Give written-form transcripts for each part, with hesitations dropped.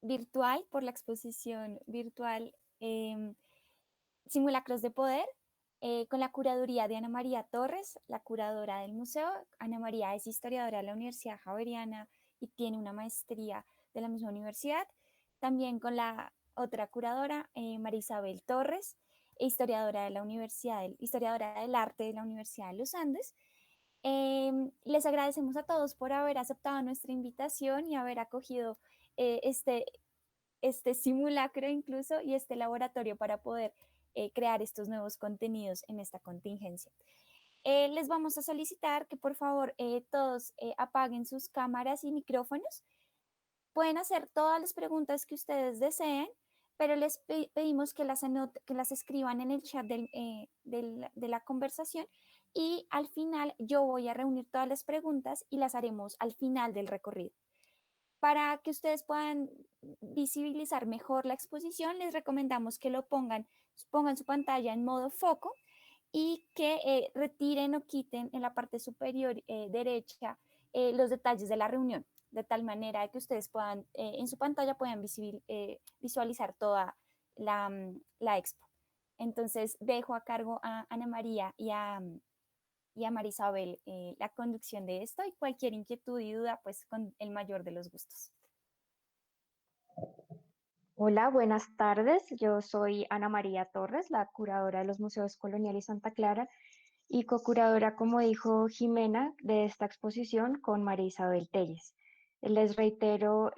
virtual, por la exposición virtual Simulacros de Poder, con la curaduría de Ana María Torres, la curadora del museo. Ana María es historiadora de la Universidad Javeriana y tiene una maestría de la misma universidad. También con la otra curadora, María Isabel Torres, historiadora de la historiadora del arte de la Universidad de los Andes. Les agradecemos a todos por haber aceptado nuestra invitación y haber acogido este simulacro incluso y este laboratorio para poder crear estos nuevos contenidos en esta contingencia. Les vamos a solicitar que por favor todos apaguen sus cámaras y micrófonos. Pueden hacer todas las preguntas que ustedes deseen, pero les pedimos que las escriban en el chat de la conversación y al final yo voy a reunir todas las preguntas y las haremos al final del recorrido. Para que ustedes puedan visibilizar mejor la exposición, les recomendamos que pongan su pantalla en modo foco y que retiren o quiten en la parte superior derecha los detalles de la reunión, de tal manera que ustedes puedan, en su pantalla puedan visualizar toda la expo. Entonces, dejo a cargo a Ana María y a Marisabel la conducción de esto y cualquier inquietud y duda, pues con el mayor de los gustos. Hola, buenas tardes. Yo soy Ana María Torres, la curadora de los Museos Colonial y Santa Clara y co-curadora, como dijo Jimena, de esta exposición con María Isabel Telles. Les reitero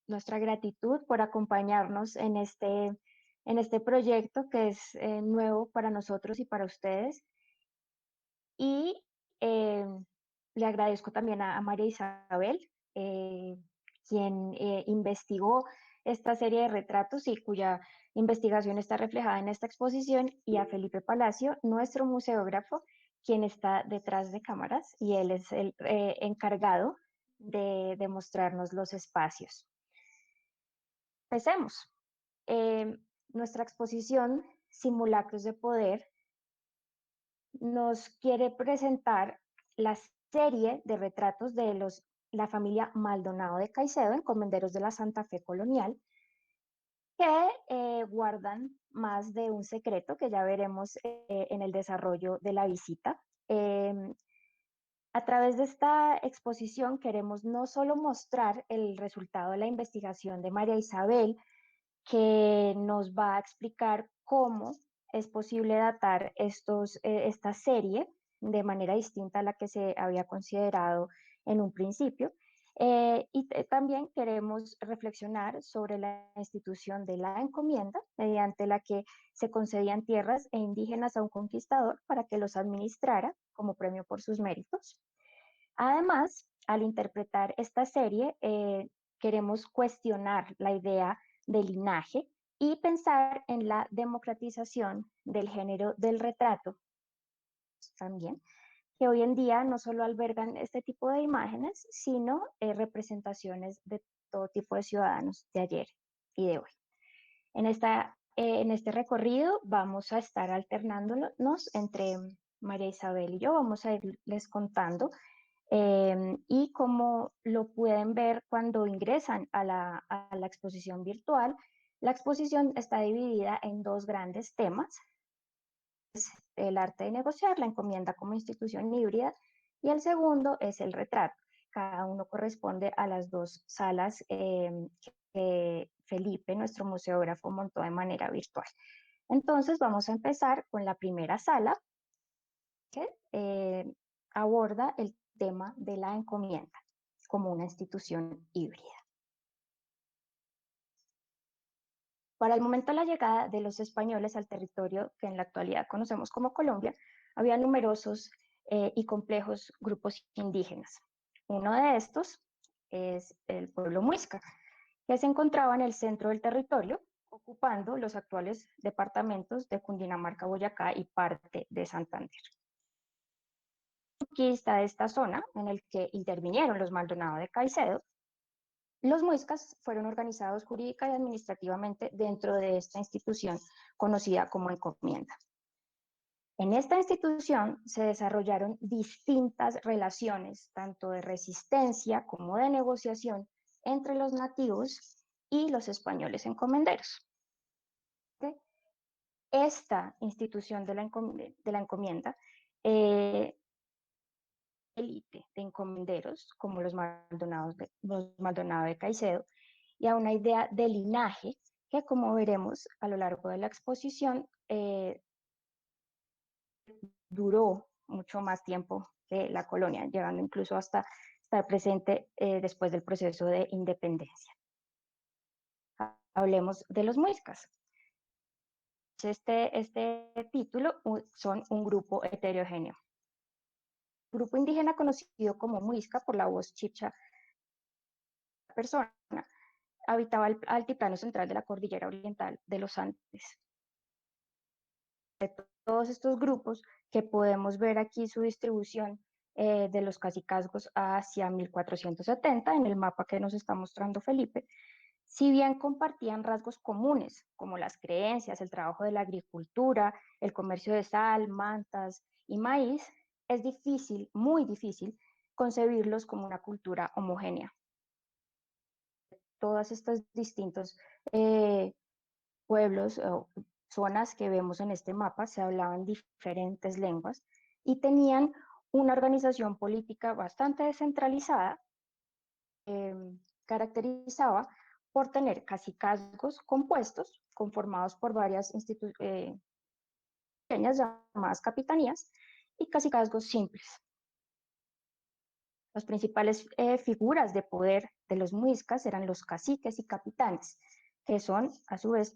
nuestra gratitud por acompañarnos en este proyecto que es nuevo para nosotros y para ustedes. Y le agradezco también a María Isabel, quien investigó esta serie de retratos y cuya investigación está reflejada en esta exposición, y a Felipe Palacio, nuestro museógrafo, quien está detrás de cámaras y él es el encargado de mostrarnos los espacios. Empecemos. Nuestra exposición Simulacros de Poder nos quiere presentar la serie de retratos de la familia Maldonado de Caicedo, encomenderos de la Santa Fe colonial, que guardan más de un secreto que ya veremos en el desarrollo de la visita. A través de esta exposición queremos no solo mostrar el resultado de la investigación de María Isabel, que nos va a explicar cómo es posible datar esta serie de manera distinta a la que se había considerado en un principio. También queremos reflexionar sobre la institución de la encomienda, mediante la que se concedían tierras e indígenas a un conquistador para que los administrara como premio por sus méritos. Además, al interpretar esta serie, queremos cuestionar la idea de linaje y pensar en la democratización del género del retrato también, que hoy en día no solo albergan este tipo de imágenes, sino representaciones de todo tipo de ciudadanos de ayer y de hoy. En este recorrido vamos a estar alternándonos entre María Isabel y yo, vamos a irles contando y como lo pueden ver cuando ingresan a la exposición virtual, la exposición está dividida en dos grandes temas: el arte de negociar, la encomienda como institución híbrida, y el segundo es el retrato. Cada uno corresponde a las dos salas que Felipe, nuestro museógrafo, montó de manera virtual. Entonces vamos a empezar con la primera sala, que aborda el tema de la encomienda como una institución híbrida. Para el momento de la llegada de los españoles al territorio que en la actualidad conocemos como Colombia, había numerosos y complejos grupos indígenas. Uno de estos es el pueblo muisca, que se encontraba en el centro del territorio, ocupando los actuales departamentos de Cundinamarca, Boyacá y parte de Santander. Conquista de esta zona, en el que intervinieron los Maldonado de Caicedo, los muiscas fueron organizados jurídica y administrativamente dentro de esta institución conocida como encomienda. En esta institución se desarrollaron distintas relaciones, tanto de resistencia como de negociación, entre los nativos y los españoles encomenderos. Esta institución de la encomienda, élite de encomenderos, como los Maldonado de Caicedo, y a una idea de linaje que, como veremos a lo largo de la exposición, duró mucho más tiempo que la colonia, llegando incluso hasta estar presente después del proceso de independencia. Hablemos de los muiscas. Este título son un grupo heterogéneo. Grupo indígena conocido como muisca por la voz chicha persona, habitaba el altiplano central de la cordillera oriental de los Andes. De todos estos grupos que podemos ver aquí su distribución de los cacicazgos hacia 1470 en el mapa que nos está mostrando Felipe, si bien compartían rasgos comunes como las creencias, el trabajo de la agricultura, el comercio de sal, mantas y maíz, es difícil, muy difícil, concebirlos como una cultura homogénea. Todos estos distintos pueblos o zonas que vemos en este mapa se hablaban diferentes lenguas y tenían una organización política bastante descentralizada, eh, caracterizaba por tener cacicazgos compuestos, conformados por varias instituciones llamadas capitanías, y cacicazgos simples. Las principales figuras de poder de los muiscas eran los caciques y capitanes, que son a su vez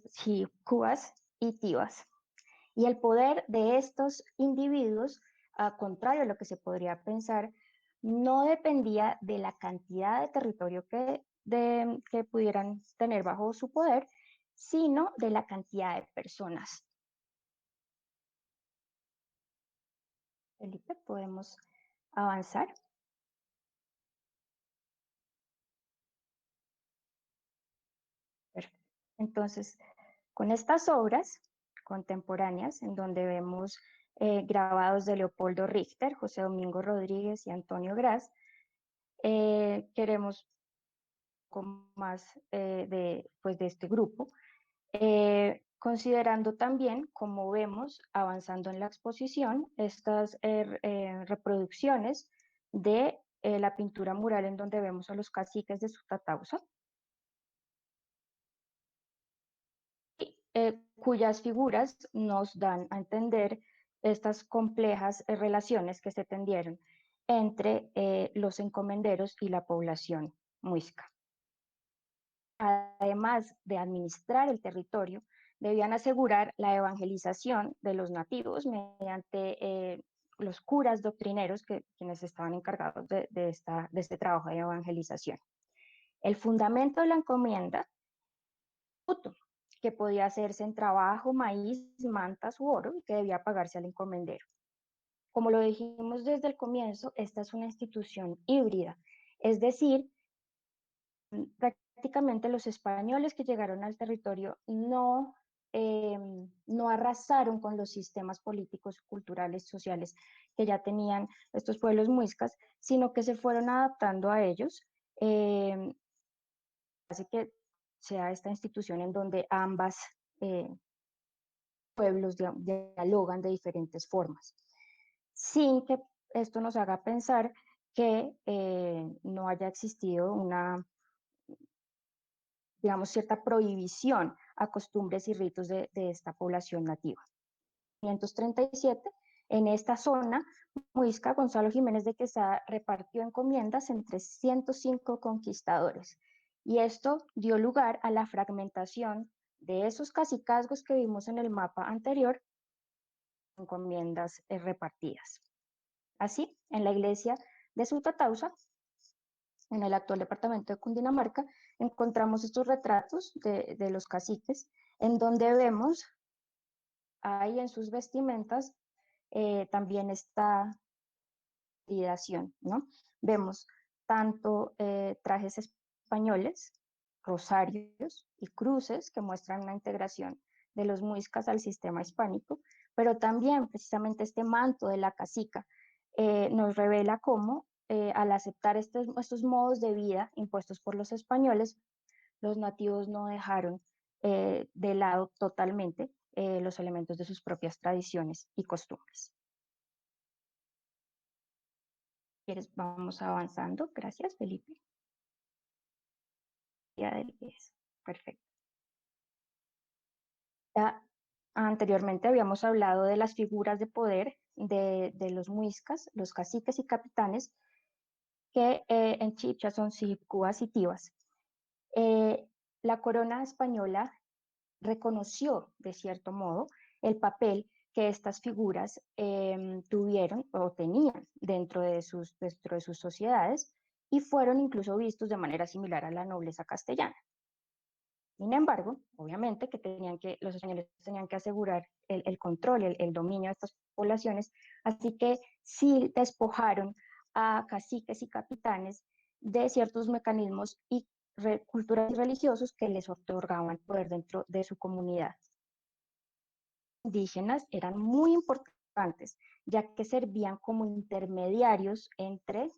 cubas y tibas. Y el poder de estos individuos, a contrario a lo que se podría pensar, no dependía de la cantidad de territorio que pudieran tener bajo su poder, sino de la cantidad de personas. Felipe, podemos avanzar. Perfecto. Entonces, con estas obras contemporáneas, en donde vemos grabados de Leopoldo Richter, José Domingo Rodríguez y Antonio Gras, queremos con más de este grupo, considerando también, como vemos avanzando en la exposición, estas reproducciones de la pintura mural en donde vemos a los caciques de Sutatausa, cuyas figuras nos dan a entender estas complejas relaciones que se tendieron entre los encomenderos y la población muisca. Además de administrar el territorio, debían asegurar la evangelización de los nativos mediante los curas doctrineros, quienes estaban encargados de este trabajo de evangelización. El fundamento de la encomienda, que podía hacerse en trabajo, maíz, mantas u oro, y que debía pagarse al encomendero. Como lo dijimos desde el comienzo, esta es una institución híbrida, es decir, prácticamente los españoles que llegaron al territorio no arrasaron con los sistemas políticos, culturales, sociales que ya tenían estos pueblos muiscas, sino que se fueron adaptando a ellos. Hace que sea esta institución en donde ambas pueblos dialogan de diferentes formas, sin que esto nos haga pensar que no haya existido una, digamos, cierta prohibición a costumbres y ritos de esta población nativa. En 1537, en esta zona, Muisca, Gonzalo Jiménez de Quesada repartió encomiendas entre 105 conquistadores, y esto dio lugar a la fragmentación de esos cacicazgos que vimos en el mapa anterior, encomiendas repartidas. Así, en la iglesia de Sutatausa, en el actual departamento de Cundinamarca, encontramos estos retratos de los caciques, en donde vemos ahí en sus vestimentas también esta hibridación, ¿no? Vemos tanto trajes españoles, rosarios y cruces que muestran una integración de los muiscas al sistema hispánico, pero también precisamente este manto de la cacica nos revela cómo al aceptar estos modos de vida impuestos por los españoles, los nativos no dejaron de lado totalmente los elementos de sus propias tradiciones y costumbres. ¿Quieres? Vamos avanzando. Gracias, Felipe. Perfecto. Ya anteriormente habíamos hablado de las figuras de poder de los muiscas, los caciques y capitanes, que en Chibcha son sicúas y tivas. La corona española reconoció, de cierto modo, el papel que estas figuras tuvieron o tenían dentro de sus sociedades y fueron incluso vistos de manera similar a la nobleza castellana. Sin embargo, obviamente que los españoles tenían que asegurar el control, el dominio de estas poblaciones, así que sí despojaron a caciques y capitanes de ciertos mecanismos y culturales y religiosos que les otorgaban poder dentro de su comunidad. Indígenas eran muy importantes, ya que servían como intermediarios entre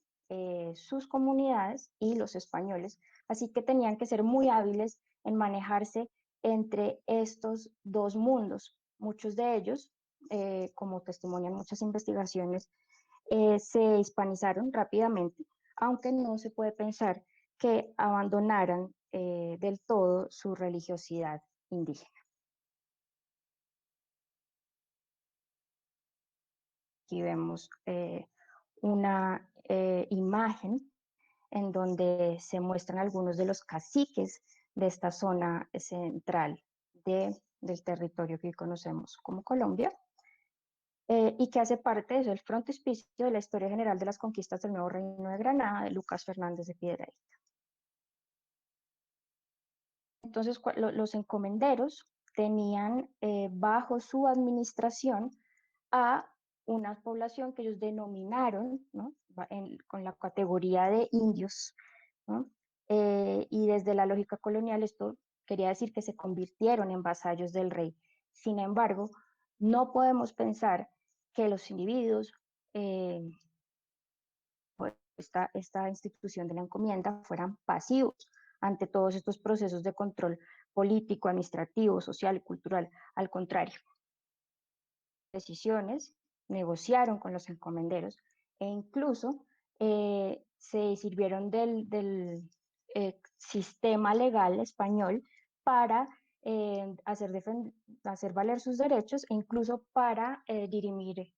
sus comunidades y los españoles, así que tenían que ser muy hábiles en manejarse entre estos dos mundos. Muchos de ellos, como testimonian muchas investigaciones, se hispanizaron rápidamente, aunque no se puede pensar que abandonaran del todo su religiosidad indígena. Aquí vemos una imagen en donde se muestran algunos de los caciques de esta zona central del territorio que conocemos como Colombia, y que hace parte de eso, el frontispicio de la historia general de las conquistas del Nuevo Reino de Granada, de Lucas Fernández de Piedrahíta. Entonces, los encomenderos tenían bajo su administración a una población que ellos denominaron, ¿no?, con la categoría de indios, ¿no? Y desde la lógica colonial esto quería decir que se convirtieron en vasallos del rey. Sin embargo, no podemos pensar que los individuos, esta institución de la encomienda, fueran pasivos ante todos estos procesos de control político, administrativo, social y cultural. Al contrario, decisiones, negociaron con los encomenderos e incluso se sirvieron del sistema legal español para hacer valer sus derechos e incluso para dirimir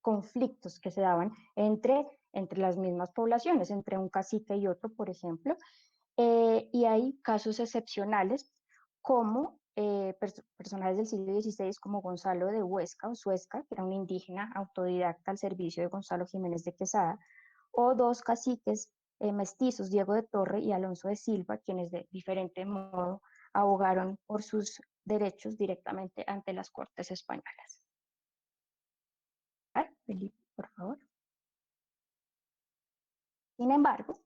conflictos que se daban entre las mismas poblaciones, entre un cacique y otro, por ejemplo. Y hay casos excepcionales como personajes del siglo XVI como Gonzalo de Huesca o Suesca, que era un indígena autodidacta al servicio de Gonzalo Jiménez de Quesada, o dos caciques mestizos, Diego de Torre y Alonso de Silva, quienes de diferente modo abogaron por sus derechos directamente ante las Cortes españolas. Felipe, por favor. Sin embargo,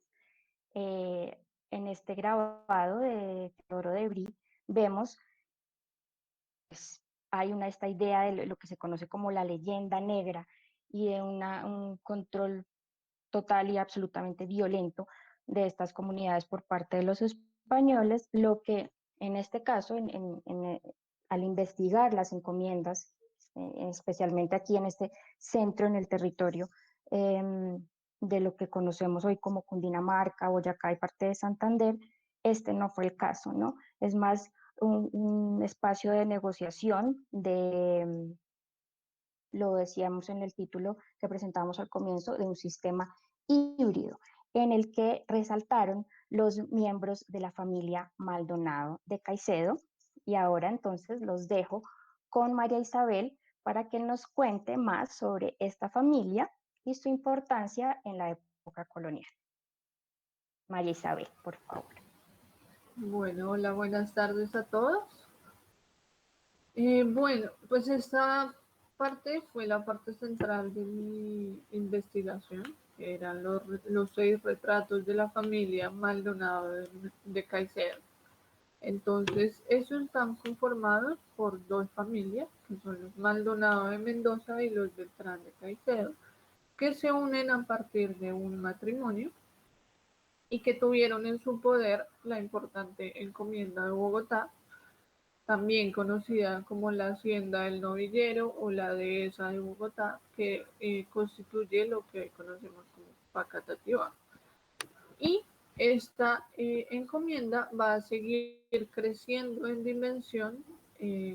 en este grabado de Teodoro de Brie vemos, pues, hay esta idea de lo que se conoce como la leyenda negra y de un control total y absolutamente violento de estas comunidades por parte de los españoles, lo que en este caso, al investigar las encomiendas, especialmente aquí en este centro, en el territorio de lo que conocemos hoy como Cundinamarca, Boyacá y parte de Santander, este no fue el caso, ¿no? Es más un espacio de negociación, lo decíamos en el título que presentamos al comienzo, de un sistema híbrido, en el que resaltaron los miembros de la familia Maldonado de Caicedo. Y ahora entonces los dejo con María Isabel para que nos cuente más sobre esta familia y su importancia en la época colonial. María Isabel, por favor. Bueno, hola, buenas tardes a todos. Bueno, pues esta parte fue la parte central de mi investigación, que eran los 6 retratos de la familia Maldonado de Caicedo. Entonces, ellos están conformados por 2 familias, que son los Maldonado de Mendoza y los Beltrán de Caicedo, que se unen a partir de un matrimonio y que tuvieron en su poder la importante encomienda de Bogotá, también conocida como la Hacienda del Novillero o la Dehesa de Bogotá, que constituye lo que conocemos como Facatativá. Y esta encomienda va a seguir creciendo en dimensión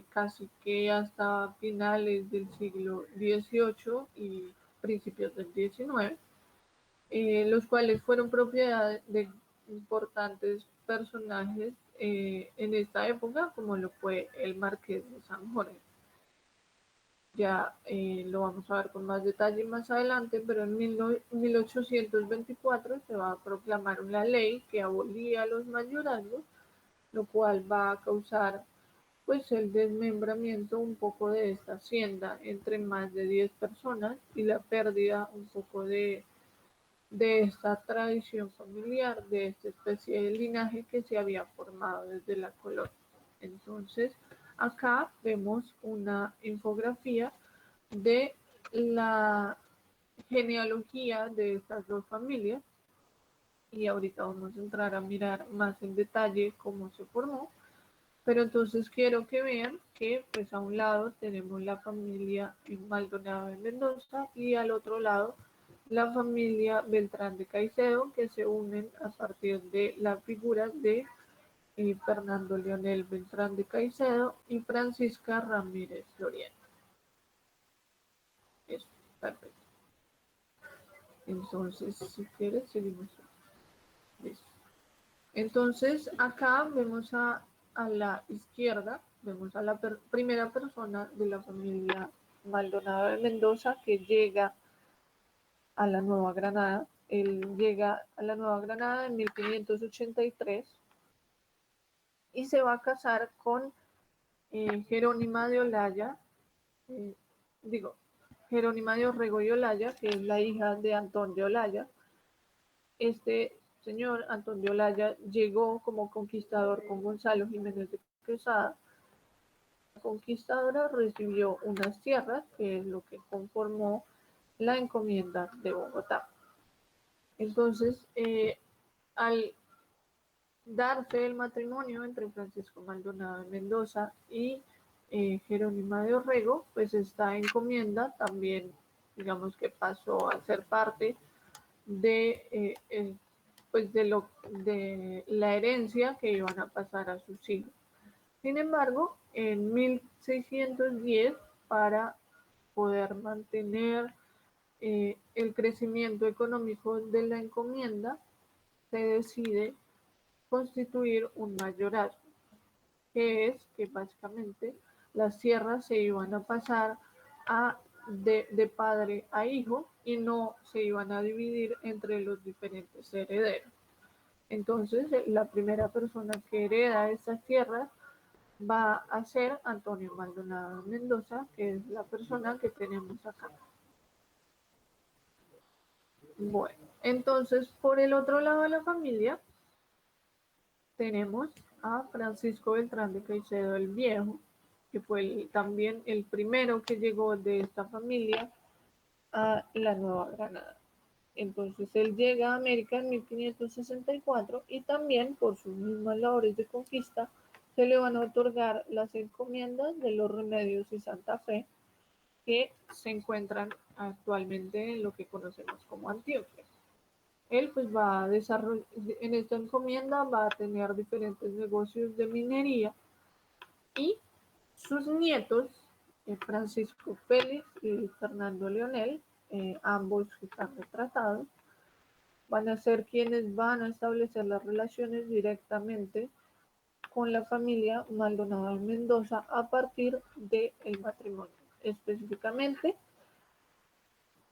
casi que hasta finales del siglo XVIII y principios del XIX, los cuales fueron propiedad de importantes personajes en esta época, como lo fue el Marqués de San Jorge. Ya lo vamos a ver con más detalle más adelante, pero en 1824 se va a proclamar una ley que abolía los mayorazgos, lo cual va a causar pues el desmembramiento un poco de esta hacienda entre más de 10 personas y la pérdida un poco de esta tradición familiar, de esta especie de linaje que se había formado desde la colonia. Entonces, acá vemos una infografía de la genealogía de estas dos familias y ahorita vamos a entrar a mirar más en detalle cómo se formó, pero entonces quiero que vean que pues a un lado tenemos la familia Maldonado de Mendoza y al otro lado la familia Beltrán de Caicedo, que se unen a partir de la figura de Fernando Leonel Beltrán de Caicedo y Francisca Ramírez Floriano. Eso, perfecto. Entonces, si quieres, seguimos. Listo. Entonces, acá vemos a la izquierda, vemos a la primera persona de la familia Maldonado de Mendoza que llega a la Nueva Granada. Él llega a la Nueva Granada en 1583 y se va a casar con Jerónima de Olaya, eh, digo, Jerónima de Orrego y Olaya, que es la hija de Antón de Olaya. Este señor Antón de Olaya llegó como conquistador con Gonzalo Jiménez de Quesada. La conquistadora recibió unas tierras, que es lo que conformó la encomienda de Bogotá. Entonces, al darse el matrimonio entre Francisco Maldonado de Mendoza y Jerónima de Orrego, pues esta encomienda también, digamos que pasó a ser parte de, pues de la herencia que iban a pasar a sus hijos. Sin embargo, en 1610, para poder mantener el crecimiento económico de la encomienda, se decide constituir un mayorazgo, que es que básicamente las tierras se iban a pasar de padre a hijo y no se iban a dividir entre los diferentes herederos. Entonces, la primera persona que hereda esas tierras va a ser Antonio Maldonado Mendoza, que es la persona que tenemos acá. Bueno, entonces por el otro lado de la familia tenemos a Francisco Beltrán de Caicedo el Viejo, que fue también el primero que llegó de esta familia a la Nueva Granada. Entonces él llega a América en 1564 y también por sus mismas labores de conquista se le van a otorgar las encomiendas de los Remedios y Santa Fe, que se encuentran actualmente en lo que conocemos como Antioquia. Él pues va a desarrollar, en esta encomienda va a tener diferentes negocios de minería y sus nietos, Francisco Félix y Fernando Leonel, ambos que están retratados, van a ser quienes van a establecer las relaciones directamente con la familia Maldonado de Mendoza a partir del matrimonio. Específicamente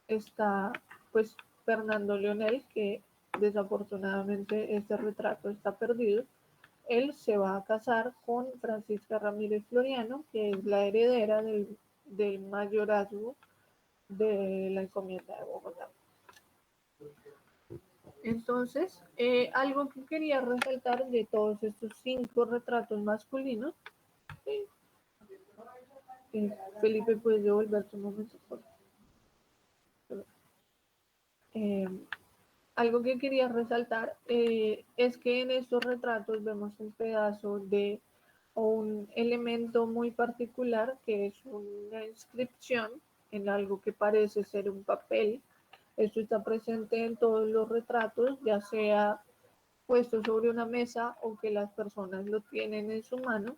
está pues Fernando Leonel, que desafortunadamente este retrato está perdido. Él se va a casar con Francisca Ramírez Floriano, que es la heredera del mayorazgo de la encomienda de Bogotá. Entonces, algo que quería resaltar de todos estos 5 retratos masculinos, Felipe, ¿puedes devolverte un momento, por favor? algo que quería resaltar es que en estos retratos vemos un pedazo de o un elemento muy particular que es una inscripción en algo que parece ser un papel. Esto está presente en todos los retratos, ya sea puesto sobre una mesa o que las personas lo tienen en su mano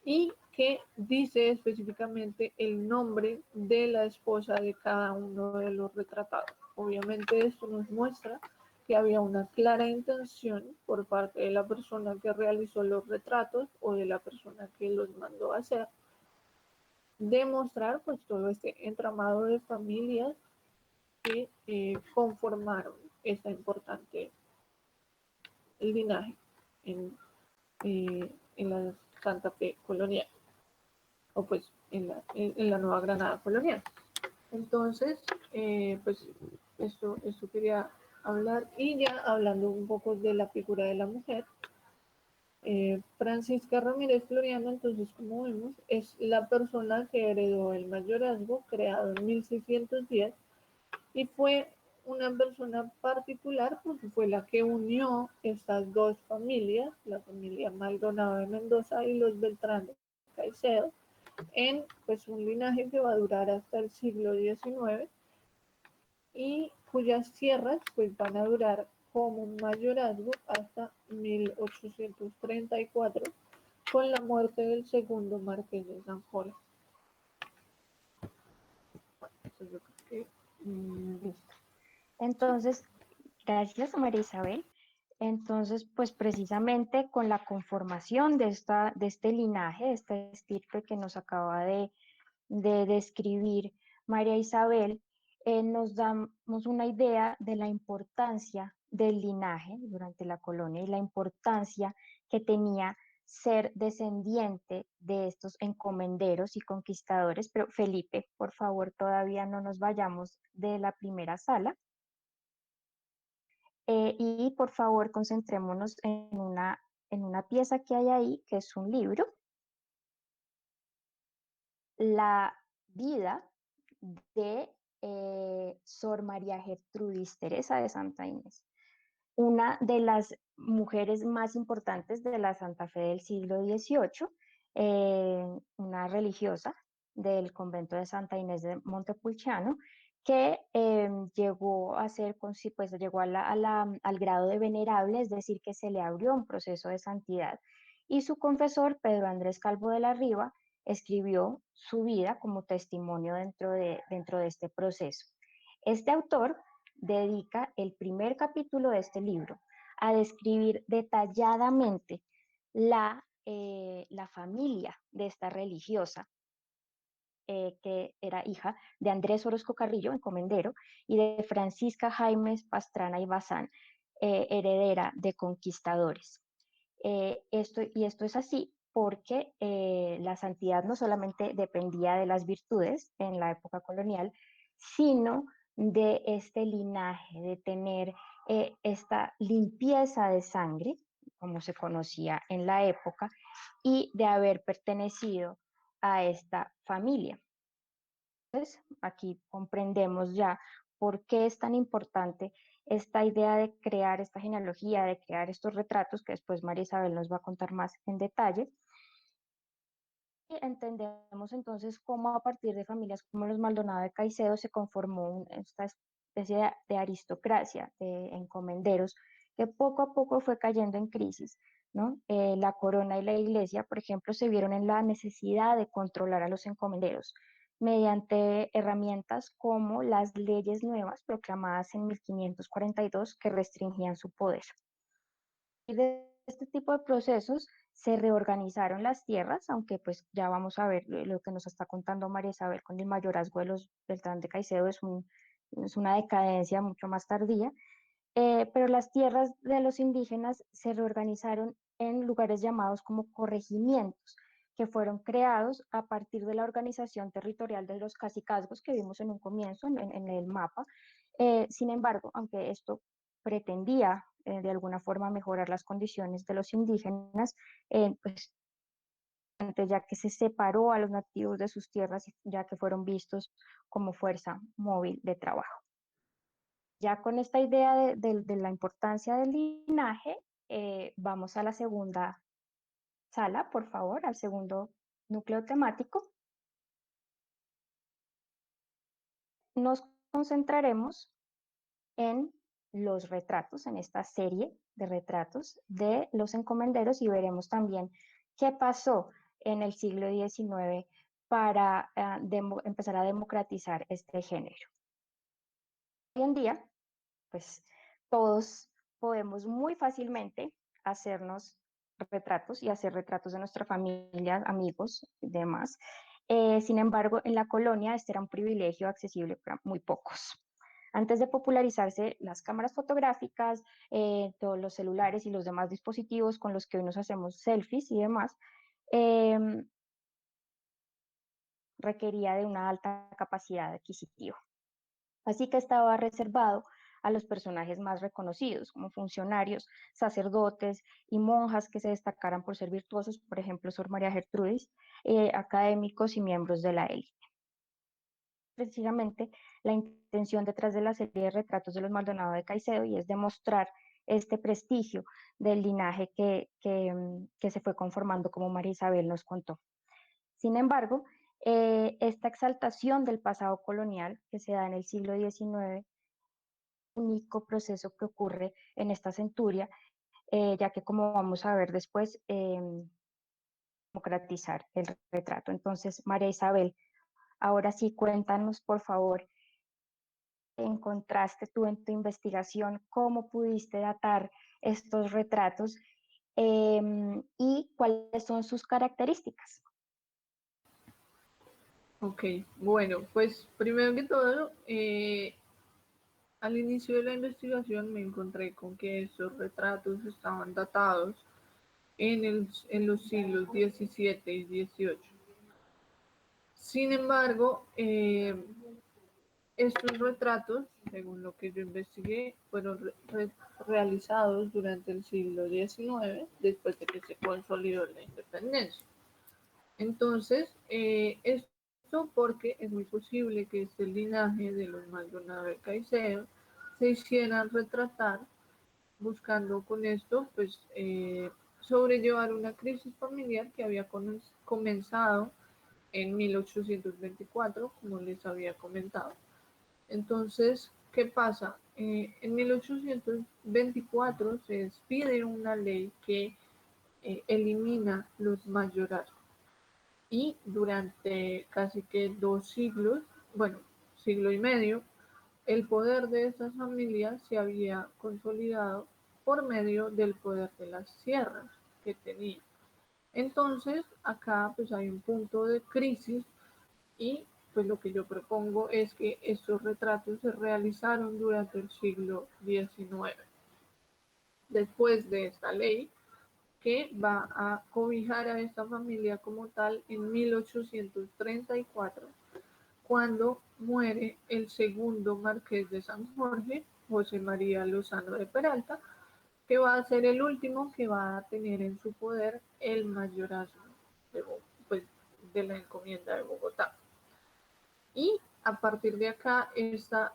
y que dice específicamente el nombre de la esposa de cada uno de los retratados. Obviamente esto nos muestra que había una clara intención por parte de la persona que realizó los retratos o de la persona que los mandó a hacer, de mostrar pues todo este entramado de familias que conformaron esta importante linaje en la Santa Fe colonial, o pues en la Nueva Granada colonial. Entonces, pues esto quería hablar. Y ya hablando un poco de la figura de la mujer, Francisca Ramírez Floriano, entonces como vemos, es la persona que heredó el mayorazgo creado en 1610 y fue una persona particular porque fue la que unió estas dos familias, la familia Maldonado de Mendoza y los Beltrán de Caicedo, en pues un linaje que va a durar hasta el siglo XIX y cuyas tierras pues van a durar como un mayorazgo hasta 1834 con la muerte del segundo marqués de San Jorge. Bueno, eso yo creo que Listo. Entonces, gracias, María Isabel. Entonces, pues precisamente con la conformación de este linaje, de este estirpe que nos acaba de describir María Isabel, nos damos una idea de la importancia del linaje durante la colonia y la importancia que tenía ser descendiente de estos encomenderos y conquistadores. Pero Felipe, por favor, todavía no nos vayamos de la primera sala. Y por favor, concentrémonos en una pieza que hay ahí, que es un libro, La vida de Sor María Gertrudis Teresa de Santa Inés, una de las mujeres más importantes de la Santa Fe del siglo XVIII, una religiosa del convento de Santa Inés de Montepulciano, que llegó a ser, pues, llegó al grado de venerable, es decir, que se le abrió un proceso de santidad. Y su confesor, Pedro Andrés Calvo de la Riva, escribió su vida como testimonio dentro de este proceso. Este autor dedica el primer capítulo de este libro a describir detalladamente la familia de esta religiosa, que era hija de Andrés Orozco Carrillo, encomendero, y de Francisca Jaimes Pastrana y Bazán, heredera de conquistadores. Esto es así porque la santidad no solamente dependía de las virtudes en la época colonial, sino de este linaje, de tener esta limpieza de sangre, como se conocía en la época, y de haber pertenecido a esta familia. Entonces, aquí comprendemos ya por qué es tan importante esta idea de crear esta genealogía, de crear estos retratos, que después María Isabel nos va a contar más en detalle. Y entendemos entonces cómo a partir de familias como los Maldonado de Caicedo se conformó esta especie de aristocracia de encomenderos que poco a poco fue cayendo en crisis, ¿no? La corona y la iglesia, por ejemplo, se vieron en la necesidad de controlar a los encomenderos mediante herramientas como las leyes nuevas proclamadas en 1542 que restringían su poder. Y de este tipo de procesos se reorganizaron las tierras, aunque pues ya vamos a ver lo que nos está contando María Isabel con el mayorazgo de los Beltrán de Caicedo, es una decadencia mucho más tardía, pero las tierras de los indígenas se reorganizaron en lugares llamados como corregimientos, que fueron creados a partir de la organización territorial de los cacicazgos que vimos en un comienzo en el mapa. Sin embargo, aunque esto pretendía de alguna forma mejorar las condiciones de los indígenas, pues ya que se separó a los nativos de sus tierras, ya que fueron vistos como fuerza móvil de trabajo. Ya con esta idea de la importancia del linaje, vamos a la segunda sala, por favor, al segundo núcleo temático. Nos concentraremos en los retratos, en esta serie de retratos de los encomenderos, y veremos también qué pasó en el siglo XIX para empezar a democratizar este género. Hoy en día, pues todos podemos muy fácilmente hacernos retratos y hacer retratos de nuestra familia, amigos y demás. Sin embargo, en la colonia este era un privilegio accesible para muy pocos. Antes de popularizarse las cámaras fotográficas, todos los celulares y los demás dispositivos con los que hoy nos hacemos selfies y demás, requería de una alta capacidad adquisitiva. Así que estaba reservado a los personajes más reconocidos, como funcionarios, sacerdotes y monjas que se destacaran por ser virtuosos, por ejemplo, Sor María Gertrudis, académicos y miembros de la élite. Precisamente la intención detrás de la serie de retratos de los Maldonado de Caicedo, y es demostrar este prestigio del linaje que se fue conformando, como María Isabel nos contó. Sin embargo, esta exaltación del pasado colonial que se da en el siglo XIX, único proceso que ocurre en esta centuria, ya que como vamos a ver después, democratizar el retrato. Entonces, María Isabel, ahora sí cuéntanos, por favor, encontraste tú en tu investigación, cómo pudiste datar estos retratos y cuáles son sus características. Ok, bueno, pues primero que todo, al inicio de la investigación me encontré con que esos retratos estaban datados en los siglos XVII y XVIII. Sin embargo, estos retratos, según lo que yo investigué, fueron realizados durante el siglo XIX, después de que se consolidó la independencia. Entonces, esto porque es muy posible que este linaje de los Maldonado de Caicedo se hicieran retratar, buscando con esto, pues, sobrellevar una crisis familiar que había comenzado en 1824, como les había comentado. Entonces, ¿qué pasa? En 1824 se despide una ley que elimina los mayorazgos, y durante casi que 2 siglos, bueno, siglo y medio, el poder de estas familias se había consolidado por medio del poder de las sierras que tenían. Entonces, acá pues hay un punto de crisis, y pues lo que yo propongo es que estos retratos se realizaron durante el siglo XIX. Después de esta ley, que va a cobijar a esta familia como tal en 1834, cuando muere el segundo marqués de San Jorge, José María Lozano de Peralta, que va a ser el último que va a tener en su poder el mayorazgo de, pues, de la encomienda de Bogotá. Y a partir de acá, estas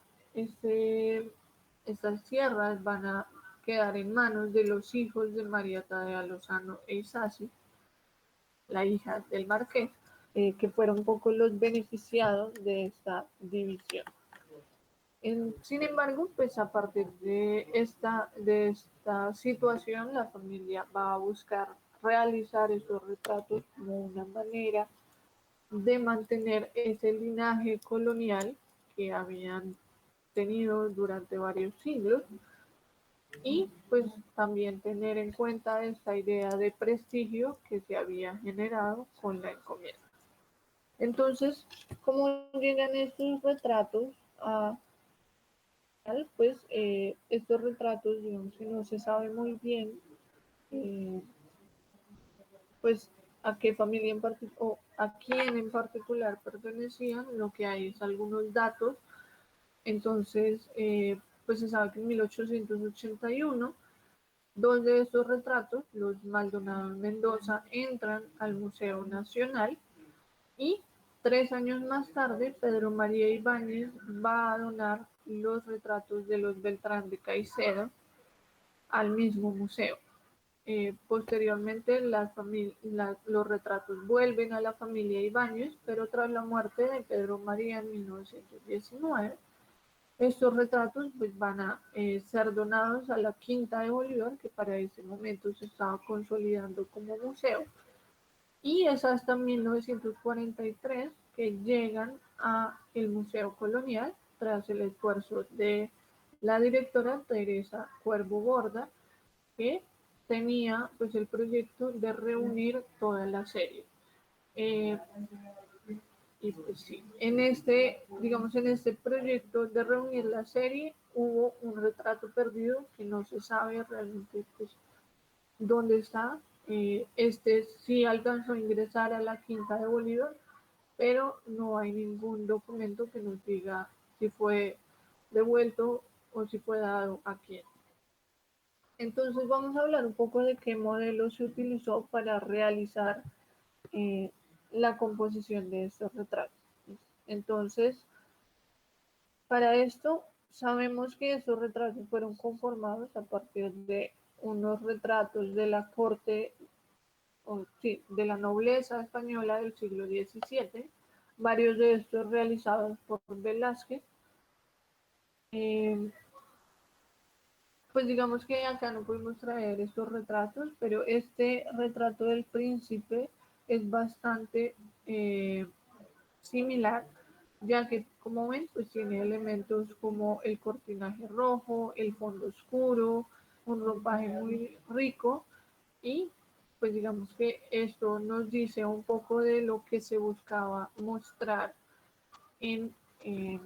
tierras van a quedar en manos de los hijos de María Tadea Lozano e Isasi, la hija del marqués, que fueron un poco los beneficiados de esta división. Sin embargo, pues a partir de esta situación, la familia va a buscar realizar estos retratos como una manera de mantener ese linaje colonial que habían tenido durante varios siglos, y pues también tener en cuenta esta idea de prestigio que se había generado con la encomienda. Entonces, ¿cómo llegan estos retratos a pues estos retratos, digamos que no se sabe muy bien eh, pues a qué familia en particular o a quién en particular pertenecían. Lo que hay es algunos datos. Entonces, pues se sabe que en 1881 dos de estos retratos, los Maldonado Mendoza, entran al Museo Nacional, y 3 años más tarde Pedro María Ibáñez va a donar los retratos de los Beltrán de Caicedo al mismo museo. Posteriormente los retratos vuelven a la familia Ibáñez, pero tras la muerte de Pedro María en 1919, estos retratos pues, van a ser donados a la Quinta de Bolívar, que para ese momento se estaba consolidando como museo, y es hasta 1943 que llegan a el Museo Colonial tras el esfuerzo de la directora Teresa Cuervo Borda, que tenía pues el proyecto de reunir toda la serie. Y pues sí, digamos, en este proyecto de reunir la serie hubo un retrato perdido que no se sabe realmente pues, dónde está. Este sí alcanzó a ingresar a la Quinta de Bolívar, pero no hay ningún documento que nos diga si fue devuelto o si fue dado a quién. Entonces vamos a hablar un poco de qué modelo se utilizó para realizar eh, la composición de estos retratos. Entonces, para esto sabemos que estos retratos fueron conformados a partir de unos retratos de la corte, de la nobleza española del siglo XVII, varios de estos realizados por Velázquez. Pues digamos que acá no pudimos traer estos retratos, pero este retrato del príncipe es bastante similar, ya que como ven, pues tiene elementos como el cortinaje rojo, el fondo oscuro, un ropaje muy rico y pues digamos que esto nos dice un poco de lo que se buscaba mostrar en, en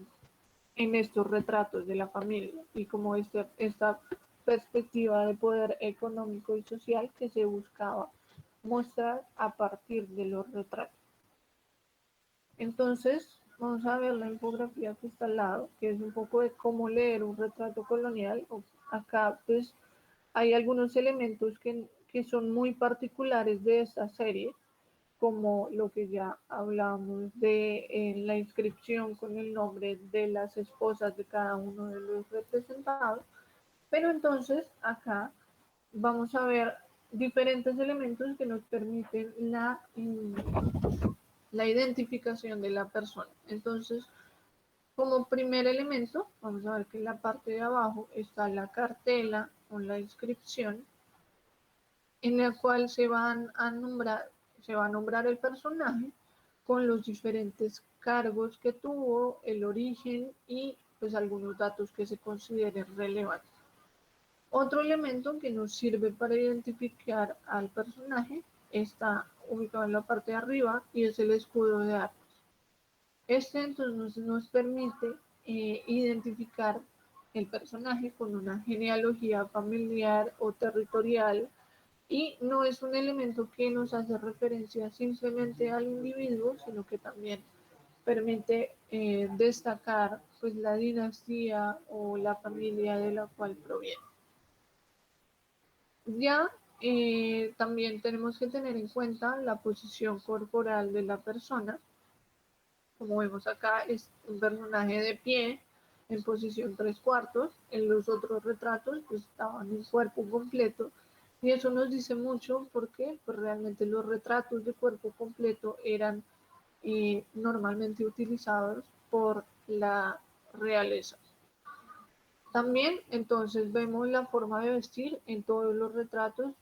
en estos retratos de la familia y como esta perspectiva de poder económico y social que se buscaba mostrar a partir de los retratos. Entonces, vamos a ver la infografía que está al lado, que es un poco de cómo leer un retrato colonial. Acá, pues, hay algunos elementos que son muy particulares de esta serie, como lo que ya hablamos de la inscripción con el nombre de las esposas de cada uno de los representados. Pero entonces acá vamos a ver diferentes elementos que nos permiten la identificación de la persona. Entonces, como primer elemento, vamos a ver que en la parte de abajo está la cartela con la inscripción en la cual se va a nombrar el personaje con los diferentes cargos que tuvo, el origen y pues algunos datos que se consideren relevantes. Otro elemento que nos sirve para identificar al personaje está ubicado en la parte de arriba y es el escudo de armas. Este entonces nos permite identificar el personaje con una genealogía familiar o territorial y no es un elemento que nos hace referencia simplemente al individuo, sino que también permite destacar pues, la dinastía o la familia de la cual proviene. Ya también tenemos que tener en cuenta la posición corporal de la persona. Como vemos acá, es un personaje de pie en posición 3/4. En los otros retratos pues, estaban en cuerpo completo. Y eso nos dice mucho porque pues, realmente los retratos de cuerpo completo eran normalmente utilizados por la realeza. También entonces vemos la forma de vestir en todos los retratos,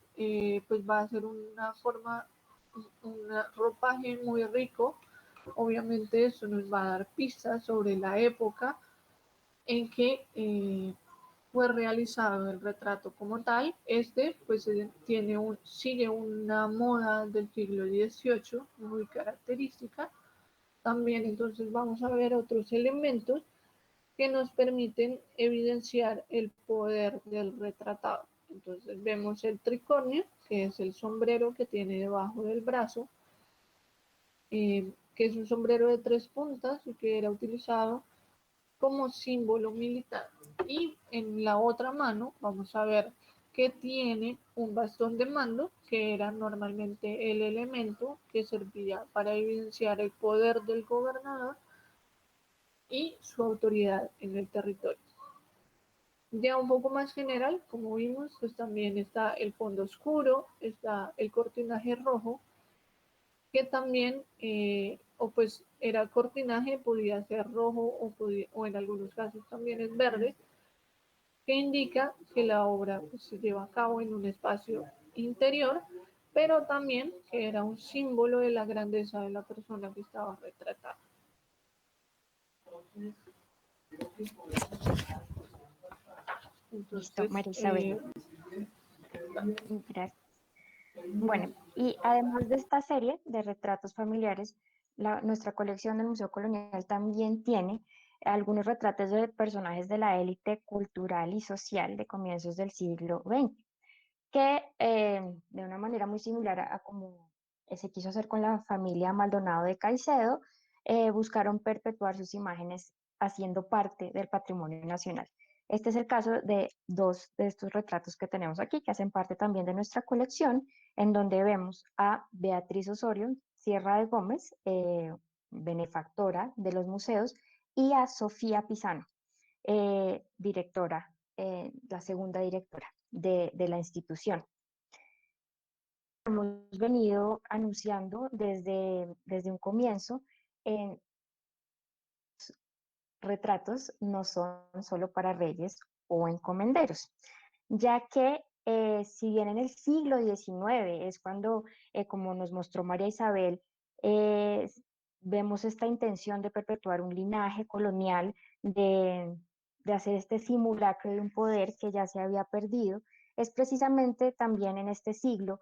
pues va a ser una forma, un ropaje muy rico. Obviamente eso nos va a dar pistas sobre la época en que fue realizado el retrato como tal. Este pues sigue una moda del siglo XVIII muy característica. También entonces vamos a ver otros elementos que nos permiten evidenciar el poder del retratado. Entonces vemos el tricornio, que es el sombrero que tiene debajo del brazo, que es un sombrero de 3 puntas y que era utilizado como símbolo militar. Y en la otra mano vamos a ver que tiene un bastón de mando, que era normalmente el elemento que servía para evidenciar el poder del gobernador y su autoridad en el territorio. Ya un poco más general, como vimos, pues también está el fondo oscuro, está el cortinaje rojo, que también, o pues era cortinaje, podía ser rojo o en algunos casos también es verde, que indica que la obra pues, se lleva a cabo en un espacio interior, pero también que era un símbolo de la grandeza de la persona que estaba retratada. Listo, Entonces, María Isabel. Gracias. Bueno, y además de esta serie de retratos familiares, nuestra colección del Museo Colonial también tiene algunos retratos de personajes de la élite cultural y social de comienzos del siglo XX, que de una manera muy similar a como se quiso hacer con la familia Maldonado de Caicedo, buscaron perpetuar sus imágenes haciendo parte del patrimonio nacional. Este es el caso de dos de estos retratos que tenemos aquí, que hacen parte también de nuestra colección, en donde vemos a Beatriz Osorio Sierra de Gómez, benefactora de los museos, y a Sofía Pisano, directora, la segunda directora de la institución. Hemos venido anunciando desde un comienzo, retratos no son solo para reyes o encomenderos, ya que si bien en el siglo XIX es cuando, como nos mostró María Isabel, eh, vemos esta intención de perpetuar un linaje colonial, de hacer este simulacro de un poder que ya se había perdido, es precisamente también en este siglo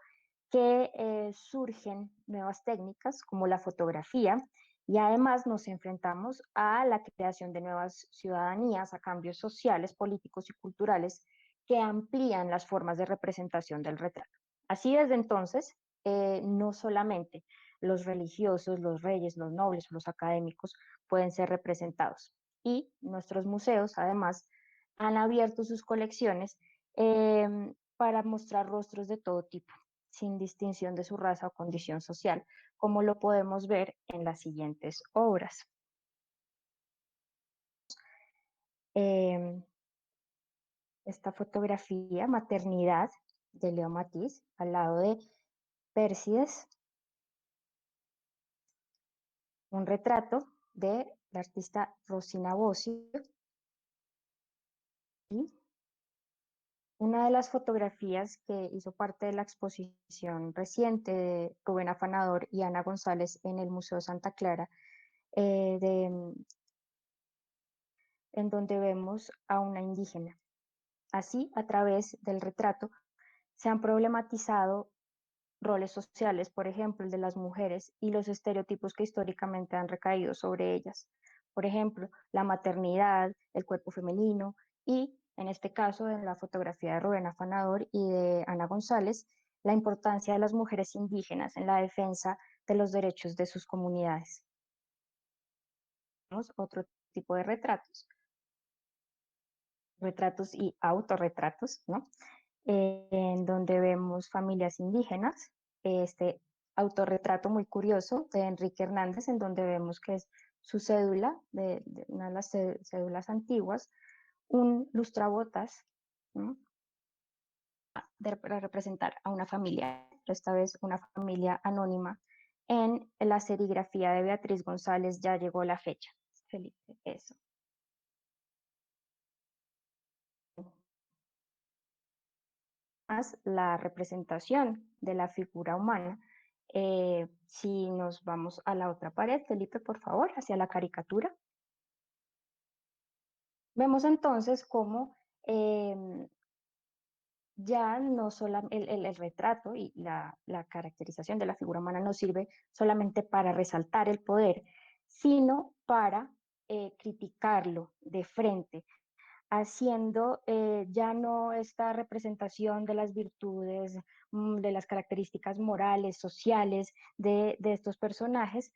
que surgen nuevas técnicas como la fotografía, y además nos enfrentamos a la creación de nuevas ciudadanías, a cambios sociales, políticos y culturales que amplían las formas de representación del retrato. Así desde entonces, no solamente los religiosos, los reyes, los nobles o los académicos pueden ser representados. Y nuestros museos, además, han abierto sus colecciones para mostrar rostros de todo tipo, sin distinción de su raza o condición social, como lo podemos ver en las siguientes obras. Esta fotografía, Maternidad, de Leo Matisse, al lado de Pérsides, un retrato de la artista Rosina Bosio, y una de las fotografías que hizo parte de la exposición reciente de Rubén Afanador y Ana González en el Museo Santa Clara, en donde vemos a una indígena. Así, a través del retrato, se han problematizado roles sociales, por ejemplo, el de las mujeres y los estereotipos que históricamente han recaído sobre ellas. Por ejemplo, la maternidad, el cuerpo femenino y, en este caso, en la fotografía de Rubén Afanador y de Ana González, la importancia de las mujeres indígenas en la defensa de los derechos de sus comunidades. Tenemos otro tipo de retratos, retratos y autorretratos, ¿no? En donde vemos familias indígenas, este autorretrato muy curioso de Enrique Hernández, en donde vemos que es su cédula, de una de las cédulas antiguas, un lustrabotas, ¿no? Para representar a una familia, esta vez una familia anónima. En la serigrafía de Beatriz González ya llegó la fecha. Felipe, eso. Más la representación de la figura humana. Si nos vamos a la otra pared, Felipe, por favor, hacia la caricatura. Vemos entonces cómo ya no solo el retrato y la caracterización de la figura humana no sirve solamente para resaltar el poder, sino para criticarlo de frente, haciendo ya no esta representación de las virtudes, de las características morales, sociales de estos personajes,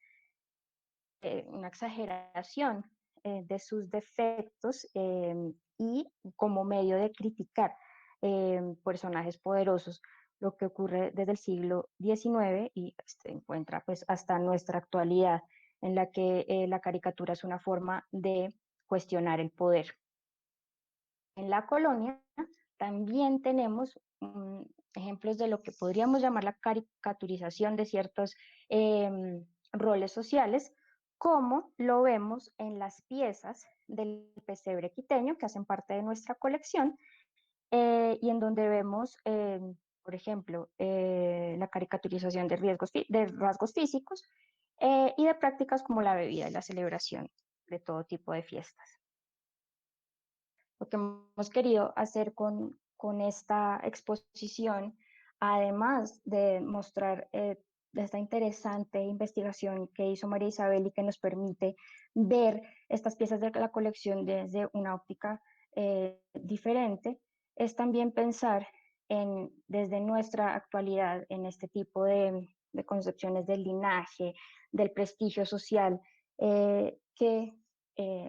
una exageración de sus defectos y como medio de criticar personajes poderosos, lo que ocurre desde el siglo XIX y se encuentra pues hasta nuestra actualidad. en la que la caricatura es una forma de cuestionar el poder. En la colonia también tenemos ejemplos de lo que podríamos llamar la caricaturización de ciertos roles sociales, como lo vemos en las piezas del pesebre quiteño que hacen parte de nuestra colección, y en donde vemos, por ejemplo, la caricaturización de rasgos físicos y de prácticas como la bebida y la celebración de todo tipo de fiestas. Lo que hemos querido hacer con esta exposición, además de mostrar de esta interesante investigación que hizo María Isabel y que nos permite ver estas piezas de la colección desde una óptica diferente, es también pensar desde nuestra actualidad en este tipo de concepciones del linaje, del prestigio social, que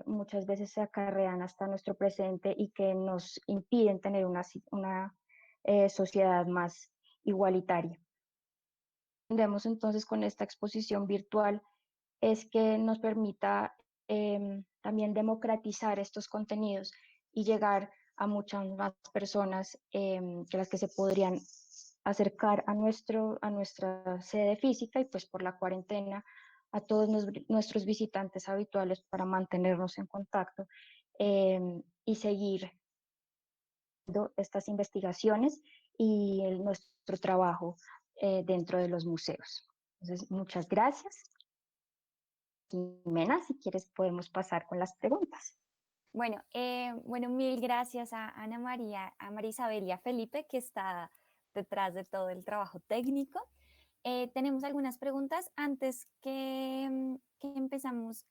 muchas veces se acarrean hasta nuestro presente y que nos impiden tener una sociedad más igualitaria. Entendemos entonces con esta exposición virtual es que nos permita también democratizar estos contenidos y llegar a muchas más personas que las que se podrían acercar a nuestra sede física, y pues por la cuarentena a todos nuestros visitantes habituales, para mantenernos en contacto y seguir estas investigaciones y nuestro trabajo dentro de los museos. Entonces, muchas gracias. Jimena, si quieres podemos pasar con las preguntas. Bueno, mil gracias a Ana María, a María Isabel y a Felipe, que está detrás de todo el trabajo técnico. Tenemos algunas preguntas antes que empezamos.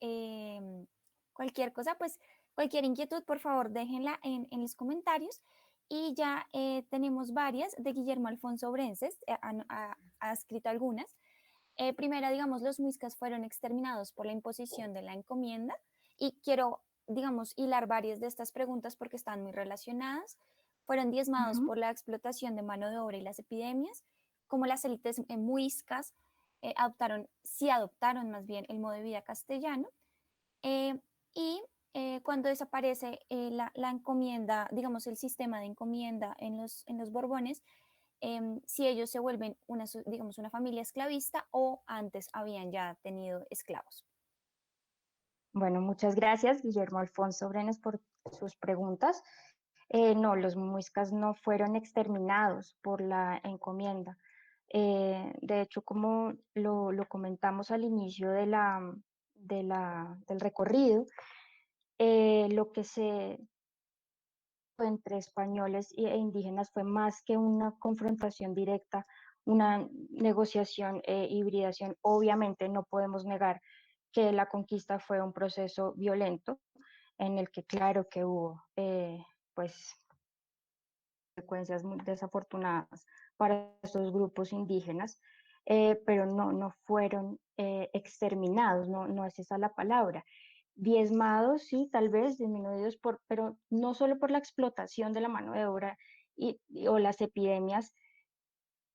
Cualquier cosa, pues cualquier inquietud, por favor, déjenla en los comentarios. Y ya tenemos varias de Guillermo Alfonso Brences, ha escrito algunas. Primera, digamos, los muiscas fueron exterminados por la imposición de la encomienda, y quiero, digamos, hilar varias de estas preguntas porque están muy relacionadas. Fueron diezmados por la explotación de mano de obra y las epidemias, como las élites muiscas adoptaron más bien el modo de vida castellano, y cuando desaparece la encomienda, digamos, el sistema de encomienda en los Borbones, si ellos se vuelven digamos, una familia esclavista o antes habían ya tenido esclavos. Bueno, muchas gracias, Guillermo Alfonso Brenes, por sus preguntas. No, los muiscas no fueron exterminados por la encomienda. De hecho, como lo comentamos al inicio del recorrido, lo que se entre españoles e indígenas fue más que una confrontación directa, una negociación e hibridación. Obviamente no podemos negar que la conquista fue un proceso violento en el que claro que hubo pues consecuencias muy desafortunadas para estos grupos indígenas, pero no fueron exterminados, no es esa la palabra. Diezmados, sí, tal vez disminuidos, pero no solo por la explotación de la mano de obra o las epidemias,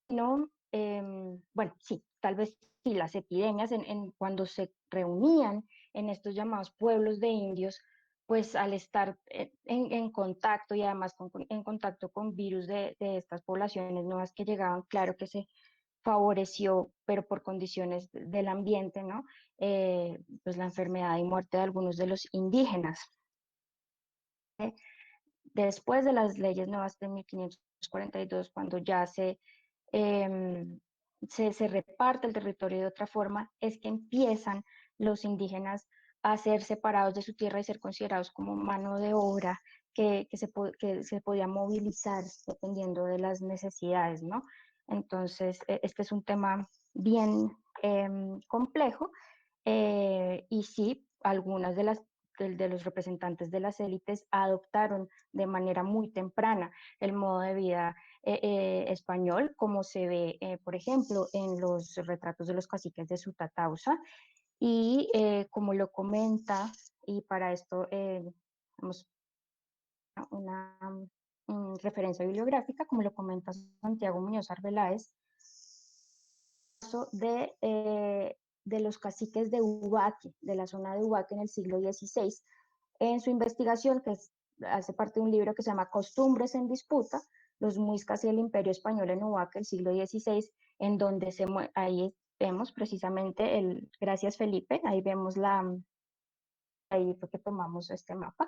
sino, bueno, sí, tal vez sí, las epidemias cuando se reunían en estos llamados pueblos de indios, pues al estar en contacto y además en contacto con virus de estas poblaciones nuevas que llegaban, claro que se favoreció, pero por condiciones del ambiente, ¿no? Pues la enfermedad y muerte de algunos de los indígenas. Después de las leyes nuevas de 1542, cuando ya se reparte el territorio de otra forma, es que empiezan los indígenas a ser separados de su tierra y ser considerados como mano de obra que se podía movilizar dependiendo de las necesidades, ¿no? Entonces, este es un tema bien complejo, y sí, algunas de los representantes de las élites adoptaron de manera muy temprana el modo de vida español, como se ve, por ejemplo, en los retratos de los caciques de Sutatausa, y como lo comenta, y para esto tenemos una referencia bibliográfica, como lo comenta Santiago Muñoz Arbeláez, de de los caciques de Ubaque, de la zona de Ubaque en el siglo XVI. En su investigación, hace parte de un libro que se llama Costumbres en Disputa, los muiscas y el Imperio Español en Ubaque, el siglo XVI, en donde ahí vemos precisamente gracias Felipe, ahí vemos ahí fue que tomamos este mapa,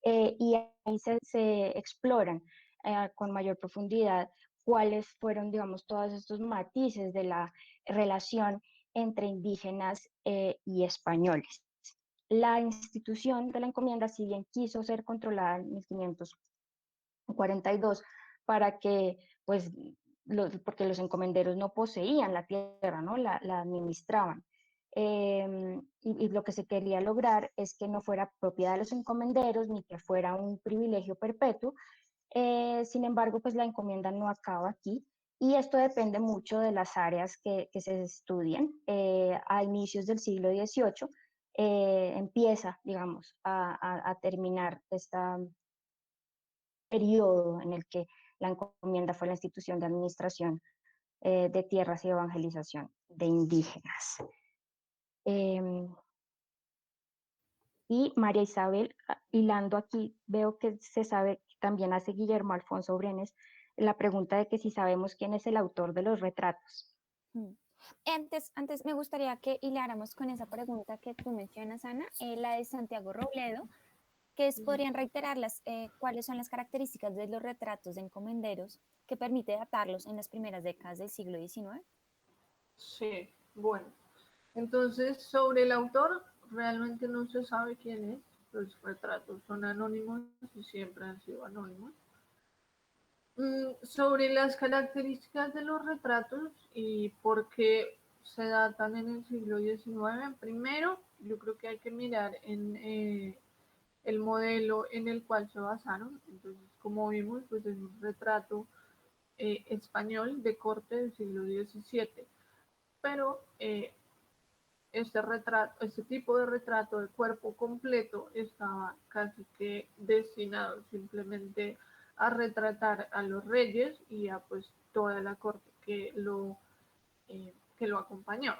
y ahí se exploran con mayor profundidad cuáles fueron, digamos, todos estos matices de la relación entre indígenas y españoles. La institución de la encomienda, si bien quiso ser controlada en 1542 para que, pues, porque los encomenderos no poseían la tierra, ¿no? La administraban. Y lo que se quería lograr es que no fuera propiedad de los encomenderos ni que fuera un privilegio perpetuo. Sin embargo, pues la encomienda no acaba aquí y esto depende mucho de las áreas que se estudian. A inicios del siglo XVIII empieza, digamos, a terminar este periodo en el que la encomienda fue la institución de administración de tierras y evangelización de indígenas. Y María Isabel, hilando aquí, veo que se sabe, también hace Guillermo Alfonso Brenes, la pregunta de que si sabemos quién es el autor de los retratos. Antes me gustaría que hiláramos con esa pregunta que tú mencionas, Ana, la de Santiago Robledo, que podrían reiterar cuáles son las características de los retratos de encomenderos que permite datarlos en las primeras décadas del siglo XIX. Sí, bueno. Entonces, sobre el autor, realmente no se sabe quién es. Los retratos son anónimos y siempre han sido anónimos. Sobre las características de los retratos y por qué se datan en el siglo XIX, primero, yo creo que hay que mirar en el modelo en el cual se basaron. Entonces, como vimos, pues es un retrato español de corte del siglo XVII, pero este tipo de retrato de cuerpo completo estaba casi que destinado simplemente a retratar a los reyes y a pues toda la corte que lo acompañó.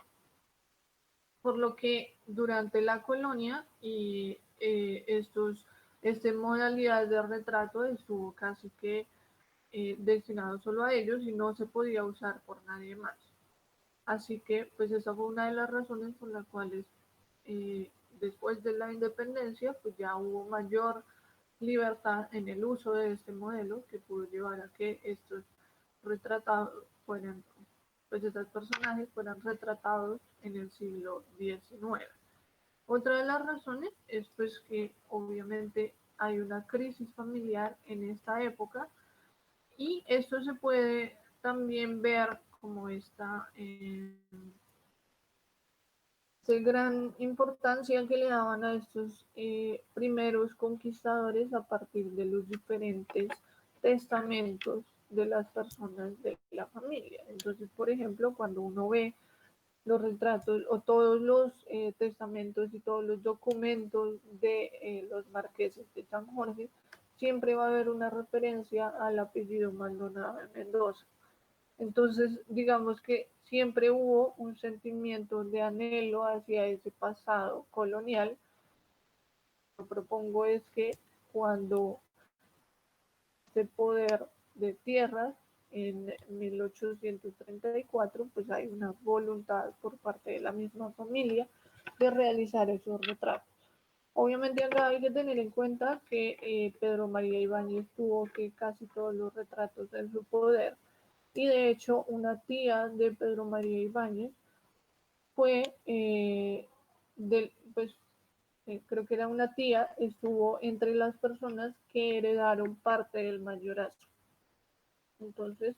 Por lo que durante la colonia y esta modalidad de retrato estuvo casi que destinado solo a ellos y no se podía usar por nadie más. Así que, pues esa fue una de las razones por las cuales después de la independencia, pues ya hubo mayor libertad en el uso de este modelo que pudo llevar a que estos retratados fueran, pues estos personajes fueran retratados en el siglo XIX. Otra de las razones es pues que obviamente hay una crisis familiar en esta época y esto se puede también ver como esta gran importancia que le daban a estos primeros conquistadores a partir de los diferentes testamentos de las personas de la familia. Entonces, por ejemplo, cuando uno ve los retratos o todos los testamentos y todos los documentos de los marqueses de San Jorge, siempre va a haber una referencia al apellido Maldonado de Mendoza. Entonces, digamos que siempre hubo un sentimiento de anhelo hacia ese pasado colonial. Lo que propongo es que cuando este poder de tierras en 1834, pues hay una voluntad por parte de la misma familia de realizar esos retratos. Obviamente acá hay que tener en cuenta que Pedro María Ibáñez tuvo que casi todos los retratos en su poder y de hecho una tía de Pedro María Ibáñez fue, pues creo que era una tía, estuvo entre las personas que heredaron parte del mayorazgo. Entonces,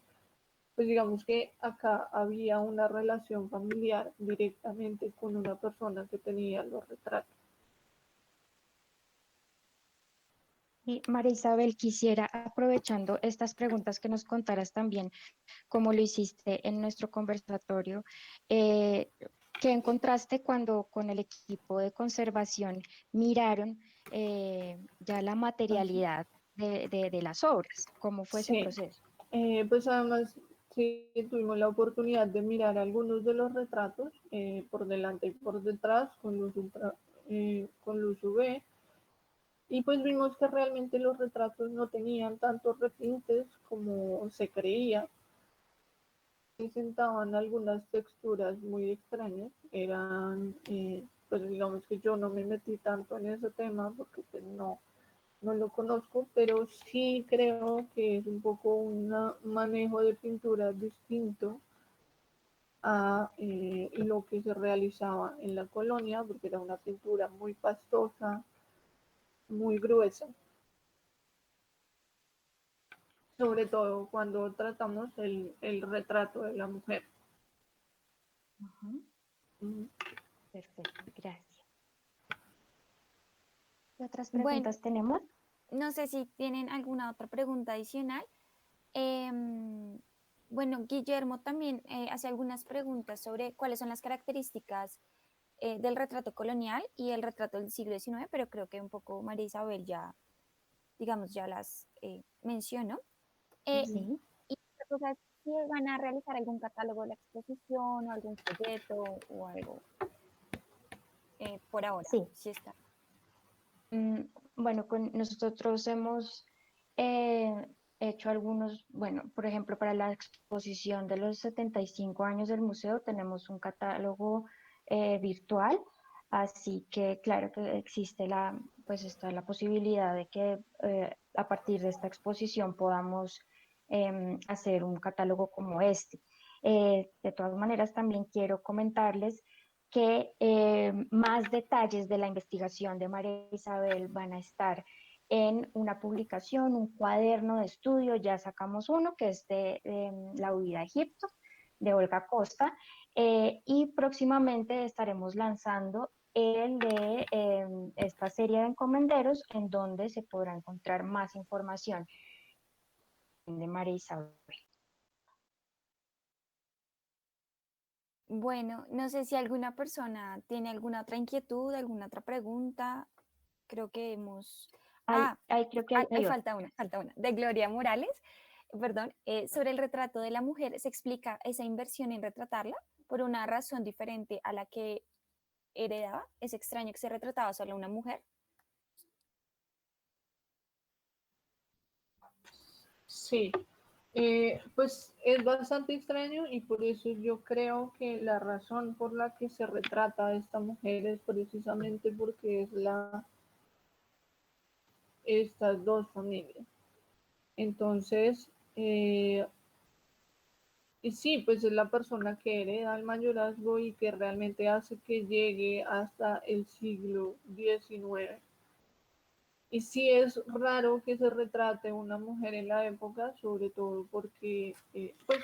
pues digamos que acá había una relación familiar directamente con una persona que tenía los retratos. Y María Isabel, quisiera, aprovechando estas preguntas, que nos contaras también, como lo hiciste en nuestro conversatorio, ¿qué encontraste cuando con el equipo de conservación miraron ya la materialidad de las obras? ¿Cómo fue ese Sí, proceso? pues además sí tuvimos la oportunidad de mirar algunos de los retratos por delante y por detrás con luz UV, y pues vimos que realmente los retratos no tenían tantos retintes como se creía. Presentaban algunas texturas muy extrañas, pues digamos que yo no me metí tanto en ese tema porque pues no lo conozco, pero sí creo que es un poco un manejo de pintura distinto a lo que se realizaba en la colonia, porque era una pintura muy pastosa, muy gruesa, sobre todo cuando tratamos el retrato de la mujer. Ujú. Mm. Perfecto, gracias. ¿Qué otras Bueno, preguntas tenemos? no sé si tienen alguna otra pregunta adicional. Em, bueno, Guillermo también hace algunas preguntas sobre cuáles son las características del retrato colonial y el retrato del siglo XIX, pero creo que un poco María Isabel ya, digamos, ya las mencionó. Sí. Sí. Y otra cosa es si van a realizar algún catálogo de la exposición o algún folleto o algo por ahora, Sí. si está. Mm, bueno, nosotros hemos eh, hecho algunos, bueno, por ejemplo, para la exposición de los 75 años del museo tenemos un catálogo virtual, así que claro que existe pues está la posibilidad de que a partir de esta exposición podamos hacer un catálogo como este. De todas maneras, también quiero comentarles que más detalles de la investigación de María Isabel van a estar en una publicación, un cuaderno de estudio. Ya sacamos uno que es de La huida a Egipto, de Olga Costa, y próximamente estaremos lanzando el de esta serie de encomenderos, en donde se podrá encontrar más información de María Isabel. Bueno, no sé si alguna persona tiene alguna otra inquietud, alguna otra pregunta. Creo que hemos... Ah, Creo que hay otro. falta una. De Gloria Morales, perdón, sobre el retrato de la mujer, se explica esa inversión en retratarla por una razón diferente a la que heredaba. Es extraño que se retrataba solo a una mujer. Sí, pues es bastante extraño y por eso yo creo que la razón por la que se retrata a esta mujer es precisamente porque es estas dos familias. Entonces, y sí, pues es la persona que hereda el mayorazgo y que realmente hace que llegue hasta el siglo XIX. Y sí es raro que se retrate una mujer en la época, sobre todo porque pues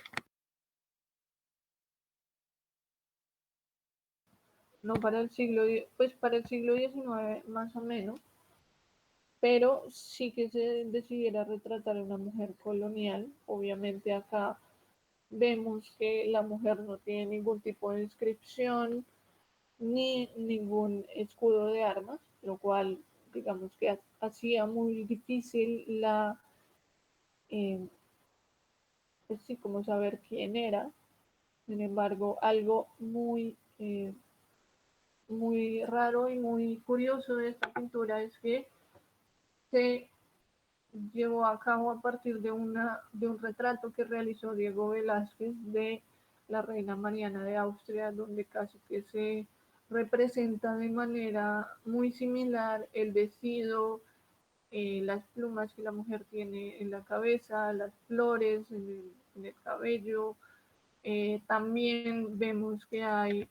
no para el siglo, pues para el siglo XIX más o menos, pero sí que se decidiera retratar a una mujer colonial. Obviamente acá vemos que la mujer no tiene ningún tipo de inscripción ni ningún escudo de armas, lo cual digamos que hacía muy difícil eh, pues sí, como saber quién era. Sin embargo, algo muy raro y muy curioso de esta pintura es que se llevó a cabo a partir de un retrato que realizó Diego Velázquez de la reina Mariana de Austria, donde casi que se representa de manera muy similar el vestido, las plumas que la mujer tiene en la cabeza, las flores en el cabello. También vemos que hay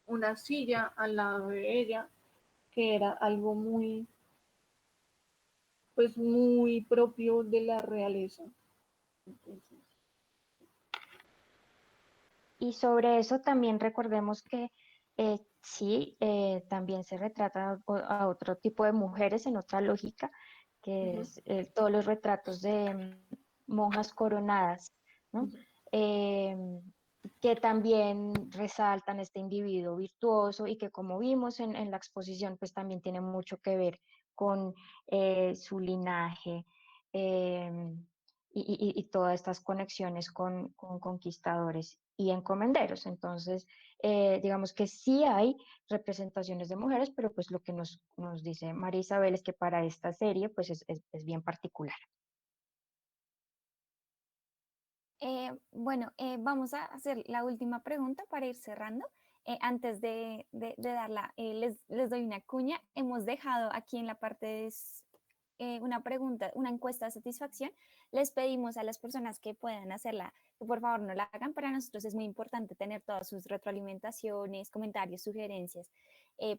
una silla al lado de ella, que era algo pues muy propio de la realeza. Entonces, Y sobre eso también recordemos que sí, también se retrata a otro tipo de mujeres en otra lógica, que uh-huh, es todos los retratos de monjas coronadas, ¿no? uh-huh. Eh, que también resaltan este individuo virtuoso y que como vimos en la exposición, pues también tiene mucho que ver con su linaje. y todas estas conexiones con conquistadores y encomenderos. Entonces, digamos que sí hay representaciones de mujeres, pero pues lo que nos dice María Isabel es que para esta serie pues es bien particular. Bueno, vamos a hacer la última pregunta para ir cerrando. Antes de darla, les doy una cuña. Hemos dejado aquí en la parte de una pregunta, una encuesta de satisfacción. Les pedimos a las personas que puedan hacerla, que por favor no la hagan. Para nosotros es muy importante tener todas sus retroalimentaciones, comentarios, sugerencias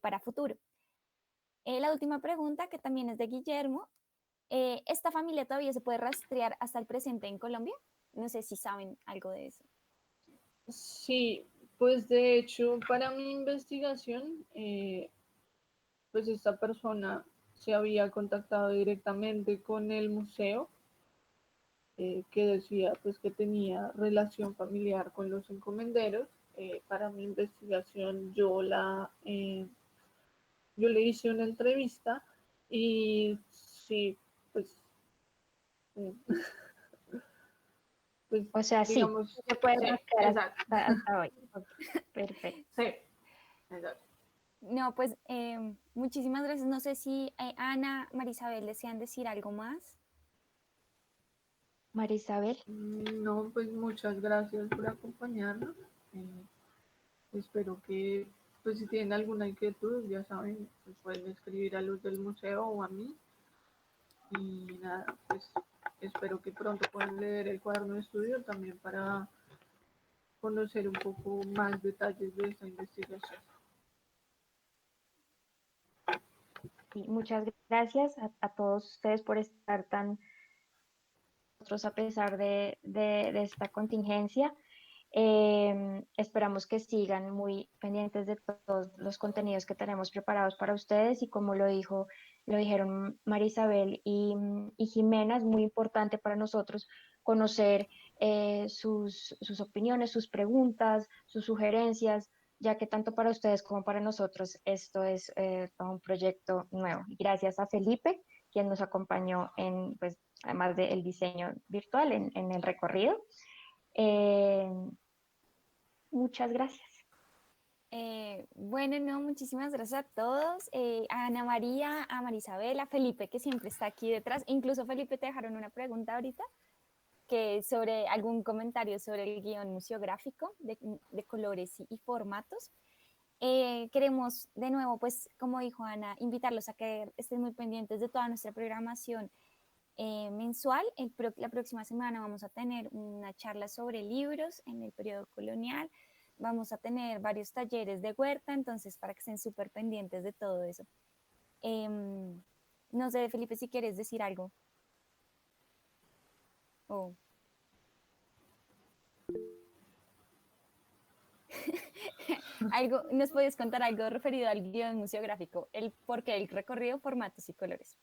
para futuro. La última pregunta, que también es de Guillermo. ¿Esta familia todavía se puede rastrear hasta el presente en Colombia? No sé si saben algo de eso. Sí, pues de hecho, para mi investigación, pues esta persona se había contactado directamente con el museo, que decía pues que tenía relación familiar con los encomenderos. Para mi investigación yo le hice una entrevista y sí, pues, eh, pues O sea, sí, digamos, se puede sí, rastrear exacto, hasta hoy. Ok, perfecto. sí, exacto. No, pues muchísimas gracias. No sé si Ana, Marisabel desean decir algo más. María Isabel. No, pues muchas gracias por acompañarnos. Espero que, pues si tienen alguna inquietud, ya saben, pues pueden escribir a los del museo o a mí. Y nada, pues espero que pronto puedan leer el cuaderno de estudio también para conocer un poco más detalles de esta investigación. Y muchas gracias a todos ustedes por estar tan nosotros a pesar de esta contingencia. Esperamos que sigan muy pendientes de todos los contenidos que tenemos preparados para ustedes y como lo dijeron María Isabel y Jimena, es muy importante para nosotros conocer sus opiniones, sus preguntas, sus sugerencias, ya que tanto para ustedes como para nosotros esto es todo un proyecto nuevo. Y gracias a Felipe, quien nos acompañó en, pues, además del diseño virtual en el recorrido. Eh, Muchas gracias. Bueno, no, muchísimas gracias a todos. A Ana María, a Marisabel, a Felipe, que siempre está aquí detrás. Incluso Felipe, te dejaron una pregunta ahorita, que sobre algún comentario sobre el guión museográfico de colores y formatos. Queremos de nuevo, pues como dijo Ana, invitarlos a que estén muy pendientes de toda nuestra programación mensual. La próxima semana vamos a tener una charla sobre libros en el periodo colonial. Vamos a tener varios talleres de huerta, entonces para que estén súper pendientes de todo eso. No sé, Felipe, si quieres decir algo. Oh. Algo, ¿nos puedes contar algo referido al guión museográfico? El porqué, el recorrido, formatos y colores.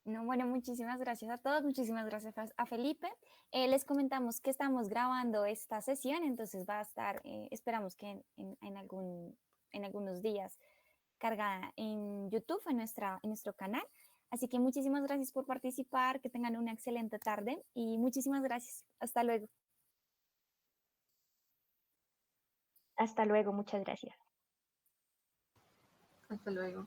No, bueno, muchísimas gracias a todos, muchísimas gracias a Felipe. Les comentamos que estamos grabando esta sesión, entonces va a estar, esperamos que en algunos días cargada en YouTube, en nuestro canal. Así que muchísimas gracias por participar, que tengan una excelente tarde y muchísimas gracias. Hasta luego. Hasta luego, muchas gracias. Hasta luego.